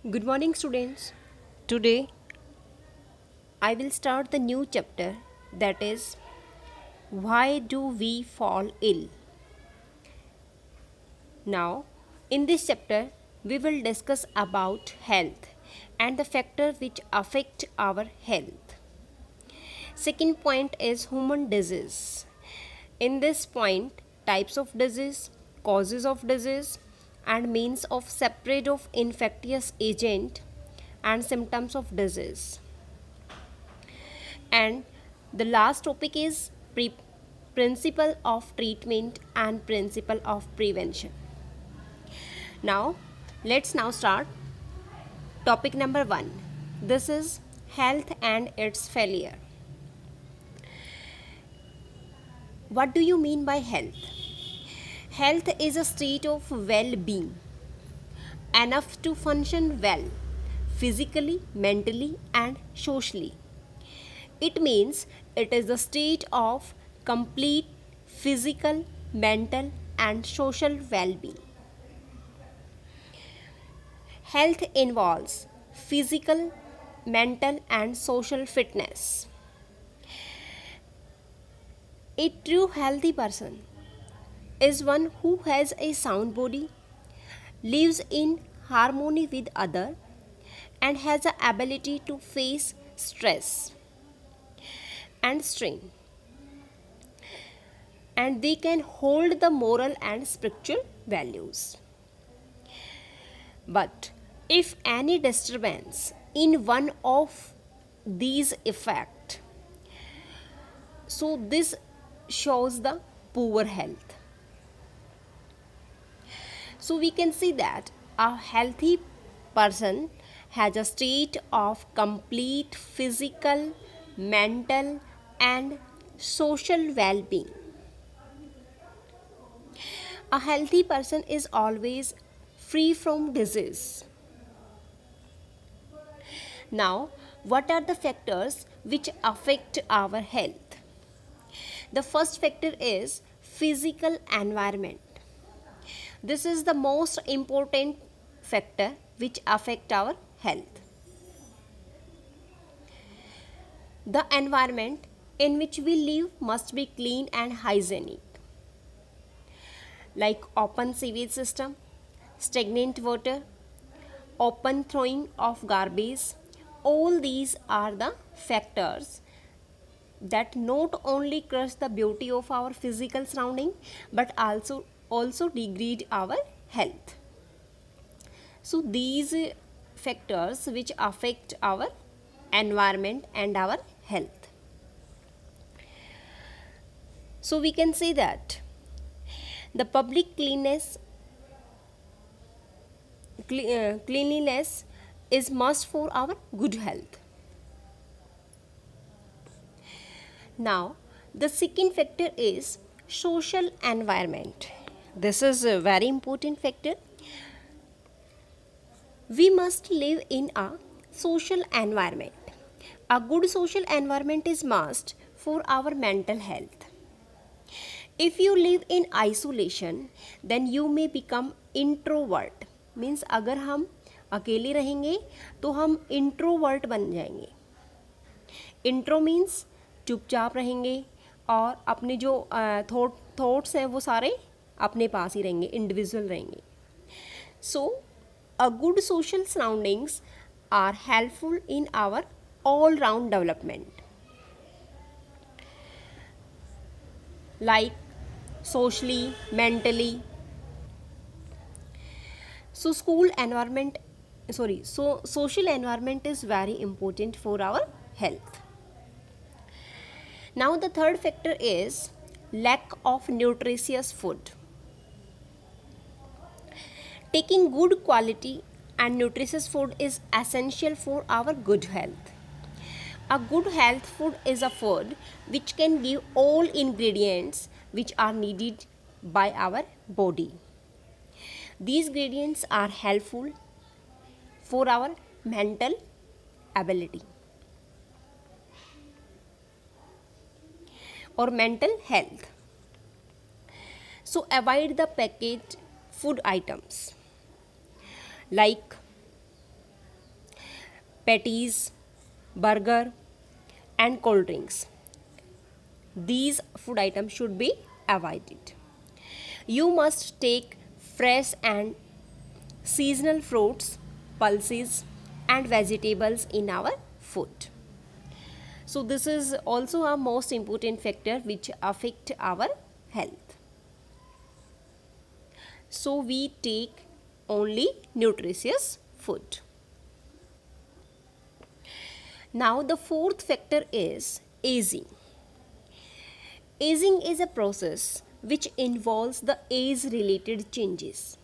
Good morning, students. Today I will start the new chapter, that is, why do we fall ill? Now, in this chapter, we will discuss about health and the factors which affect our health. Second point is human disease. In this point, types of disease, causes of disease, and means of spread of infectious agent and symptoms of disease. And the last topic is principle of treatment and principle of prevention. Now, let's now start topic number 1. This is health and its failure. What do you mean by health? Health is a state of well-being, enough to function well, physically, mentally, and socially. It means it is the state of complete physical, mental, and social well being. Health involves physical, mental, and social fitness. A true healthy person is one who has a sound body, lives in harmony with others, and has the ability to face stress and strain, and they can hold the moral and spiritual values. But if any disturbance in one of these effect, so this shows the poor health. So we can see that a healthy person has a state of complete physical, mental, and social well-being. A healthy person is always free from disease. Now, what are the factors which affect our health? The first factor is physical environment. This is the most important factor which affect our health. The environment in which we live must be clean and hygienic, like open sewage system, stagnant water, open throwing of garbage. All these are the factors that not only crush the beauty of our physical surrounding but also degrade our health. So these factors which affect our environment and our health. So we can say that the public cleanliness is must for our good health. Now, the second factor is social environment. This is a very important factor. We must live in a social environment. A good social environment is must for our mental health. If you live in isolation, then you may become introvert. Means अगर हम अकेले रहेंगे तो हम introvert बन जाएंगे. Intro means चुपचाप रहेंगे और अपने जो थॉट्स हैं वो सारे अपने पास ही रहेंगे, इंडिविजुअल रहेंगे. So a good social surroundings are helpful in our all round development, like socially, mentally. So social environment is very important for our health. Now the third factor is lack of nutritious food. Taking good quality and nutritious food is essential for our good health. A good health food is a food which can give all ingredients which are needed by our body. These ingredients are helpful for our mental ability or mental health. So avoid the packaged food items like patties, burger, and cold drinks. These food items should be avoided. You must take fresh and seasonal fruits, pulses, and vegetables in our food. So this is also a most important factor which affect our health. So we take only nutritious food. Now the fourth factor is aging. Aging is a process which involves the age related changes.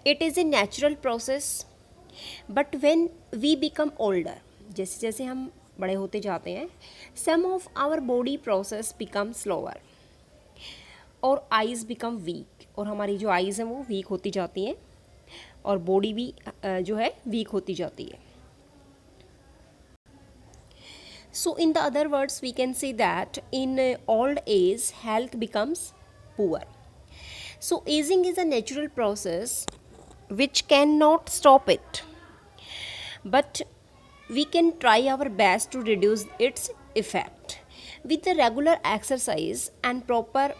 It is a natural process, but when we become older, जैसे जैसे हम बड़े होते जाते हैं, some of our body process become slower और eyes become weak, और हमारी जो eyes हैं वो weak होती जाती हैं और body भी जो है weak होती जाती है. So in the other words we can say that in old age health becomes poor. So aging is a natural process which cannot stop it, but we can try our best to reduce its effect. With the regular exercise and proper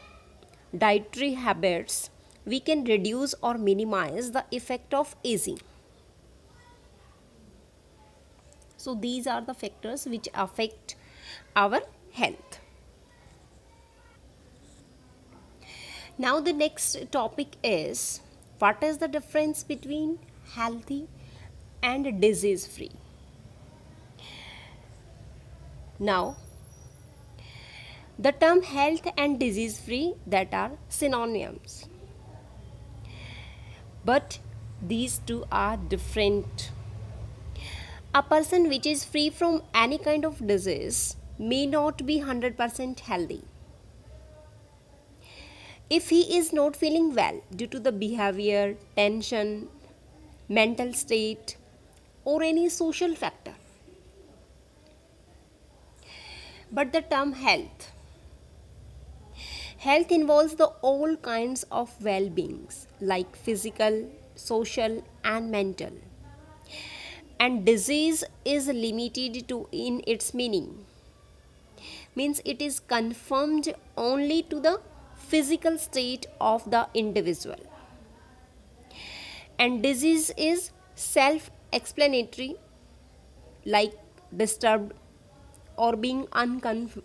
dietary habits, we can reduce or minimize the effect of aging. So these are the factors which affect our health. Now the next topic is, what is the difference between healthy and disease free? Now the term health and disease free, that are synonyms, but these two are different. A person which is free from any kind of disease may not be 100% healthy. If he is not feeling well due to the behavior, tension, mental state, or any social factor. But the term health involves the all kinds of well-beings like physical, social, and mental. And disease is limited to in its meaning. Means it is confined only to the physical state of the individual. And disease is self-explanatory, like disturbed or being uncomfortable.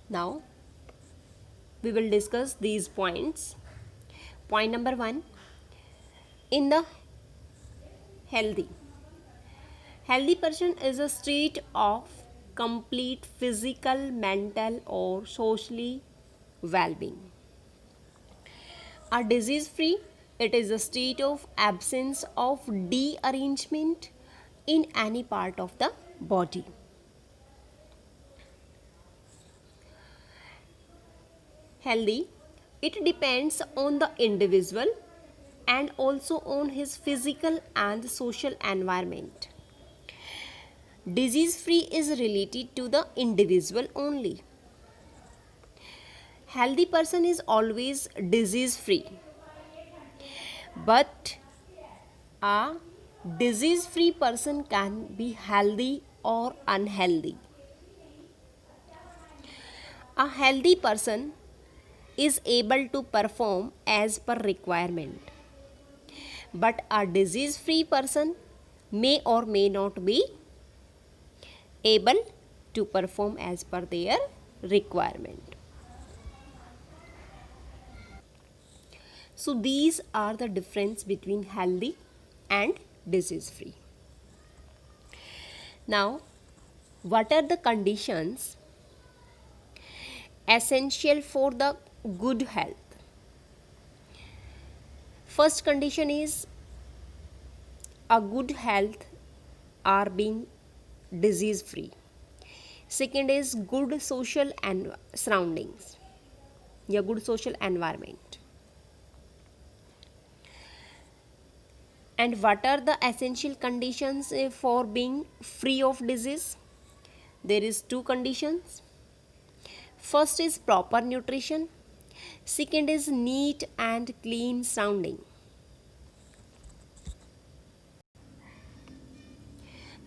Now we will discuss these points. Point number 1. In the healthy person is a state of complete physical, mental, or socially well-being. A disease free, it is a state of absence of derangement in any part of the body. Healthy, it depends on the individual and also on his physical and social environment. Disease free is related to the individual only. Healthy person is always disease free, but a disease free person can be healthy or unhealthy. A healthy person is able to perform as per requirement, but a disease free person may or may not be able to perform as per their requirement. So these are the difference between healthy and disease free. Now, what are the conditions essential for the good health? First condition is a good health are being disease free. Second is good social and surroundings, या good social environment. And what are the essential conditions for being free of disease? There is two conditions. First is proper nutrition. Second is neat and clean surrounding.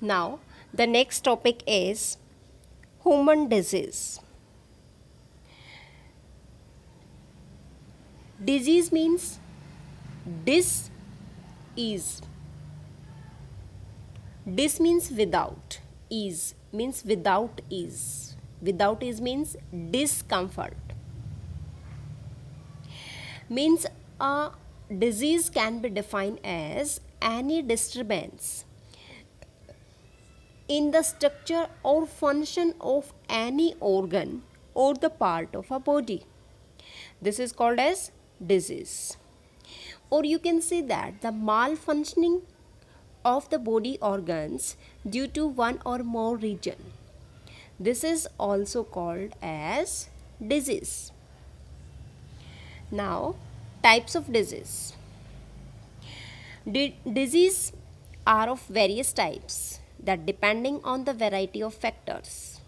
Now, the next topic is human disease. Disease means dis is. Dis means without. Is means without is. Without is means discomfort. Means a disease can be defined as any disturbance in the structure or function of any organ or the part of a body. This is called as disease. Or you can say that the malfunctioning of the body organs due to one or more region. This is also called as disease. Now, types of disease. Disease are of various types that depending on the variety of factors.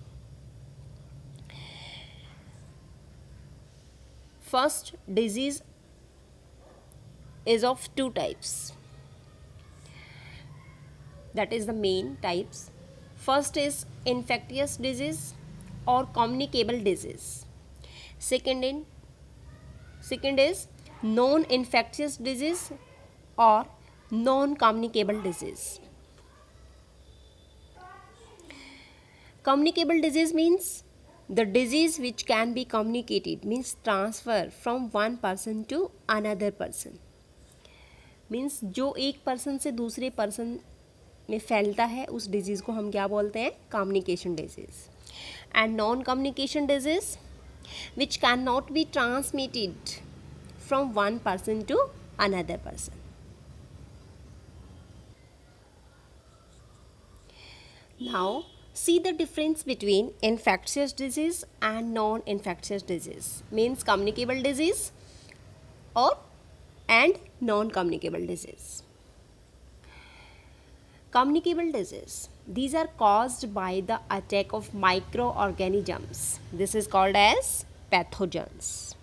First, disease is of two types. That is the main types. First is infectious disease or communicable disease. Second is non-infectious disease or non-communicable disease. Communicable disease means the disease which can be communicated, means transfer from one person to another person. Means जो एक person से दूसरे person में फैलता है उस disease को हम क्या बोलते हैं? Communication disease. And non communication disease which can not be transmitted from one person to another person. Now see the difference between infectious disease and non-infectious disease. Means communicable disease or and non-communicable disease. Communicable disease, these are caused by the attack of microorganisms. This is called as pathogens.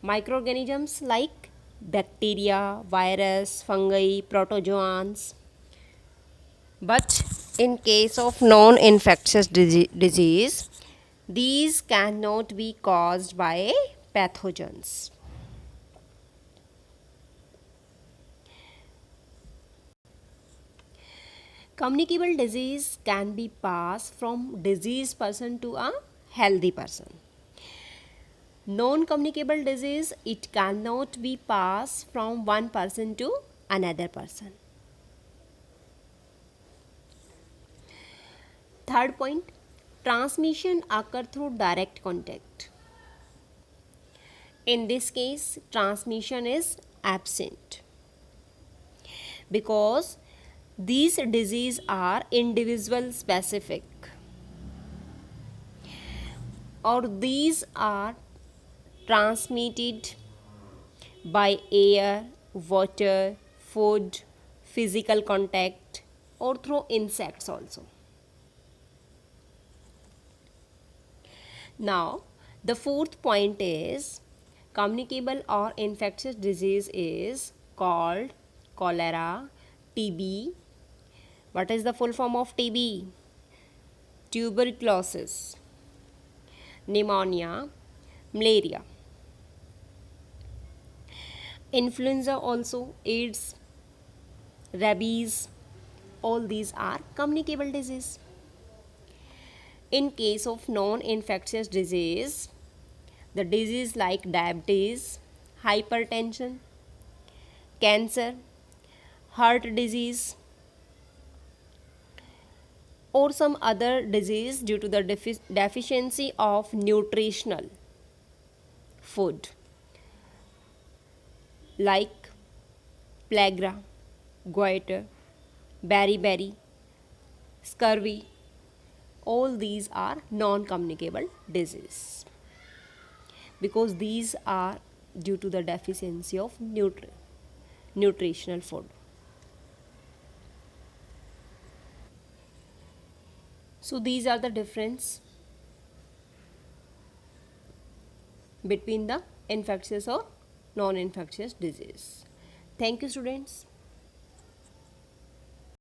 Microorganisms like bacteria, virus, fungi, protozoans. But in case of non-infectious disease, these cannot be caused by pathogens. Communicable disease can be passed from diseased person to a healthy person. Non-communicable disease, it cannot be passed from one person to another person. Third point, transmission occur through direct contact. In this case, transmission is absent because these diseases are individual specific, or these are transmitted by air, water, food, physical contact, or through insects also. Now, the fourth point is communicable or infectious disease is called cholera, TB. What is the full form of TB? Tuberculosis, pneumonia, malaria. Influenza also, AIDS, rabies, all these are communicable disease. In case of non-infectious disease, the disease like diabetes, hypertension, cancer, heart disease, or some other disease due to the deficiency of nutritional food like plague, goiter, beriberi, scurvy. All these are non-communicable disease because these are due to the deficiency of nutritional food. So these are the difference between the infectious or non-infectious disease. Thank you, students.